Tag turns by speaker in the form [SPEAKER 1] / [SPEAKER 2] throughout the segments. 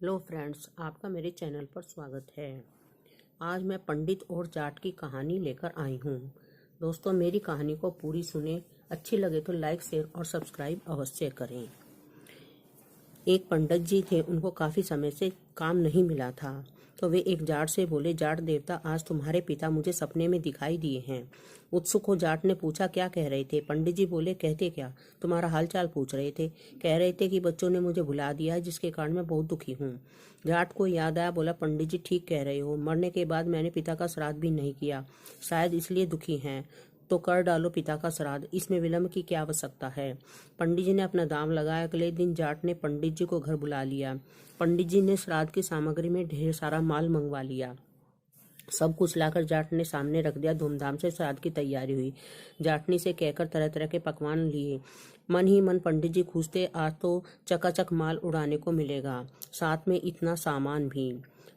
[SPEAKER 1] Hello friends, आपका मेरे channel पर स्वागत है। आज मैं पंडित और जाट की कहानी लेकर आई हूँ। दोस्तों, मेरी कहानी को पूरी सुने, अच्छी लगे तो लाइक शेयर और सब्सक्राइब अवश्य करें। एक पंडित जी थे, उनको काफी समय से काम नहीं मिला था। तो वे एक जाट से बोले, जाट देवता, आज तुम्हारे पिता मुझे सपने में दिखाई दिए हैं। उत्सुक हो जाट ने पूछा, क्या कह रहे थे? पंडित जी बोले, कहते क्या, तुम्हारा हालचाल पूछ रहे थे। कह रहे थे कि बच्चों ने मुझे भुला दिया है, जिसके कारण मैं बहुत दुखी हूँ। जाट को याद आया, बोला, पंडित जी ठीक कह रहे हो, मरने के बाद मैंने पिता का श्राद्ध भी नहीं किया, शायद इसलिए दुखी हैं। तो कर डालो पिता का श्राद्ध, इसमें विलंब की क्या आवश्यकता है। पंडित जी ने अपना दाम लगाया। अगले दिन जाट ने पंडित जी को घर बुला लिया। पंडित जी ने श्राद्ध की सामग्री में ढेर सारा माल मंगवा लिया। सब कुछ लाकर जाट ने सामने रख दिया। धूमधाम से श्राद्ध की तैयारी हुई। जाटनी से कहकर तरह तरह के पकवान लिए। मन ही मन पंडित जी खुश थे, आज तो चकाचक माल उड़ाने को मिलेगा, साथ में इतना सामान भी।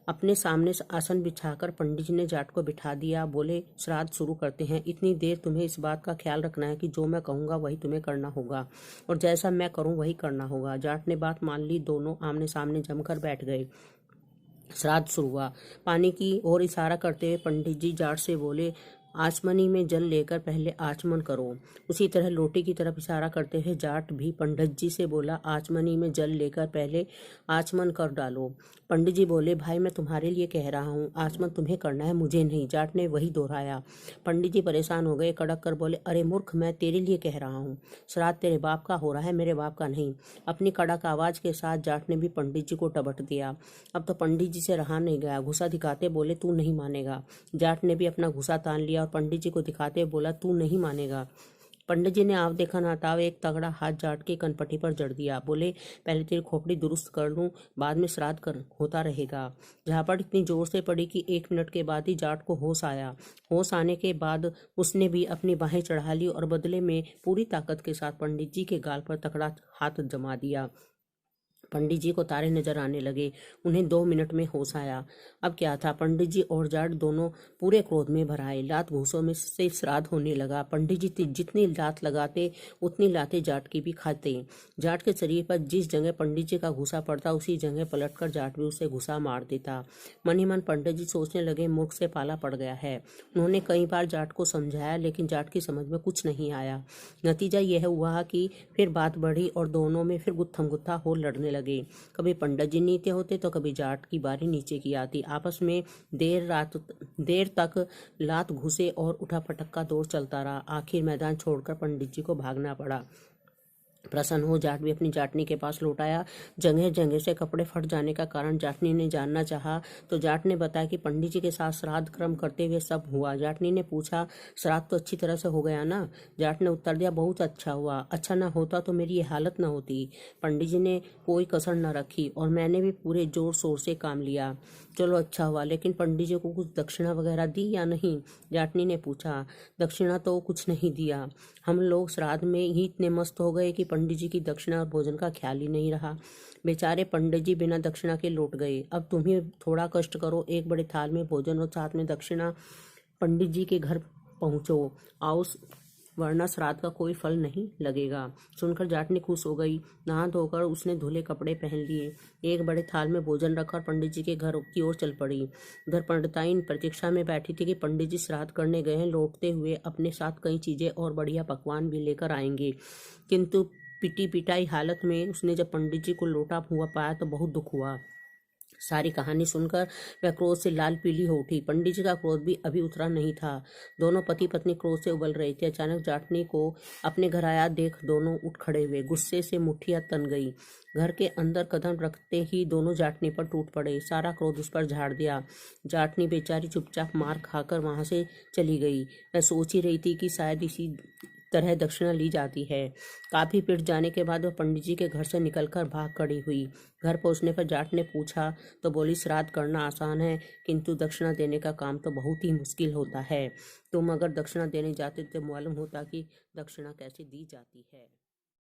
[SPEAKER 1] अपने सामने आसन बिछाकर पंडित जी ने जाट को बिठा दिया। बोले, श्राद्ध शुरू करते हैं। इतनी देर तुम्हें इस बात का ख्याल रखना है कि जो मैं कहूँगा वही तुम्हें करना होगा, और जैसा मैं करूँ वही करना होगा। जाट ने बात मान ली। दोनों आमने सामने जमकर बैठ गए। श्राद्ध शुरू हुआ। पानी की ओर इशारा करते हुए पंडित जी जाट से बोले, आचमनी में जल लेकर पहले आचमन करो। उसी तरह लोटे की तरफ इशारा करते हुए जाट भी पंडित जी से बोला, आचमनी में जल लेकर पहले आचमन कर डालो। पंडित जी बोले, भाई मैं तुम्हारे लिए कह रहा हूँ, आचमन तुम्हें करना है, मुझे नहीं। जाट ने वही दोहराया। पंडित जी परेशान हो गए, कड़क कर बोले, अरे मूर्ख, मैं तेरे लिए कह रहा हूँ, श्राद्ध तेरे बाप का हो रहा है, मेरे बाप का नहीं। अपनी कड़क आवाज के साथ जाट ने भी पंडित जी को टबट दिया। अब तो पंडित जी से रहा नहीं गया। गुस्सा दिखाते बोले, तू नहीं मानेगा। जाट ने भी अपना गुस्सा तान लिया और पंडित जी को दिखाते बोला, तू नहीं मानेगा। पंडित जी ने आव देखा ना ताव एक तगड़ा हाथ जाट के कनपटी पर जड़ दिया। बोले, पहले तेरी खोपड़ी दुरुस्त कर लूं, बाद में श्राद्ध कर होता रहेगा। झापड़ इतनी जोर से पड़ी कि 1 मिनट के बाद ही जाट को होश आया। होश आने के बाद उसने भी अपनी बाहें चढ़ा ली और बदले में पूरी ताकत के साथ पंडित जी के गाल पर तगड़ा हाथ जमा दिया। पंडित जी को तारे नजर आने लगे। उन्हें 2 मिनट में होश आया। अब क्या था, पंडित जी और जाट दोनों पूरे क्रोध में भर आए। लात घूसों में से श्राद्ध होने लगा। पंडित जी जितनी लात लगाते उतनी लातें जाट की भी खाते। जाट के शरीर पर जिस जगह पंडित जी का घुसा पड़ता उसी जगह पलटकर जाट भी उसे घुसा मार देता। मन ही मन पंडित जी सोचने लगे, मूर्ख से पाला पड़ गया है। उन्होंने कई बार जाट को समझाया, लेकिन जाट की समझ में कुछ नहीं आया। नतीजा यह हुआ कि फिर बात बढ़ी और दोनों में फिर गुत्थम गुत्था हो लड़ने लगे। कभी पंडित जी नीचे होते तो कभी जाट की बारी नीचे की आती। आपस में देर तक लात घुसे और उठा पटक का दौर चलता रहा। आखिर मैदान छोड़कर पंडित जी को भागना पड़ा। प्रसन्न हो जाट भी अपनी जाटनी के पास लौट आया। जगह जगह से कपड़े फट जाने का कारण जाटनी ने जानना चाहा तो जाट ने बताया कि पंडित जी के साथ श्राद्ध कर्म करते हुए सब हुआ। जाटनी ने पूछा, श्राद्ध तो अच्छी तरह से हो गया ना? जाट ने उत्तर दिया, बहुत अच्छा हुआ। अच्छा ना होता तो मेरी ये हालत न होती। पंडित जी ने कोई कसर न रखी और मैंने भी पूरे जोर शोर से काम लिया। चलो अच्छा हुआ, लेकिन पंडित जी को कुछ दक्षिणा वगैरह दी या नहीं? जाटनी ने पूछा। दक्षिणा तो कुछ नहीं दिया। हम लोग श्राद्ध में ही इतने मस्त हो गए कि पंडित जी की दक्षिणा और भोजन का ख्याल ही नहीं रहा। बेचारे पंडित जी बिना दक्षिणा के लौट गए। अब तुम ही थोड़ा कष्ट करो, एक बड़े थाल में भोजन और साथ में दक्षिणा पंडित जी के घर पहुंचो आओ, वरना श्राद्ध का कोई फल नहीं लगेगा। सुनकर जाटनी खुश हो गई। नहा धोकर उसने धुले कपड़े पहन लिए, एक बड़े थाल में भोजन रखकर पंडित जी के घर की ओर चल पड़ी। उधर पंडिताइन प्रतीक्षा में बैठी थी कि पंडित जी श्राद्ध करने गए हैं, लौटते हुए अपने साथ कई चीजें और बढ़िया पकवान भी लेकर आएंगे। किंतु पिटी पिटाई हालत में उसने जब पंडित जी को लौटा हुआ पाया तो बहुत दुख हुआ। सारी कहानी सुनकर वह क्रोध से लाल पीली हो उठी। पंडित जी का क्रोध भी अभी उतरा नहीं था। दोनों पति पत्नी क्रोध से उबल रहे थे। अचानक जाटनी को अपने घर आया देख दोनों उठ खड़े हुए। गुस्से से मुठ्ठियां तन गई। घर के अंदर कदम रखते ही दोनों जाटनी पर टूट पड़े। सारा क्रोध उस पर झाड़ दिया। जाटनी बेचारी चुपचाप मार खाकर वहां से चली गई। वह सोच ही रही थी कि शायद इसी तरह दक्षिणा ली जाती है। काफी पिट जाने के बाद वह पंडित जी के घर से निकलकर भाग खड़ी हुई। घर पहुंचने पर जाट ने पूछा तो बोली, श्राद्ध करना आसान है, किंतु दक्षिणा देने का काम तो बहुत ही मुश्किल होता है। तुम अगर दक्षिणा देने जाते तो मालूम होता कि दक्षिणा कैसे दी जाती है।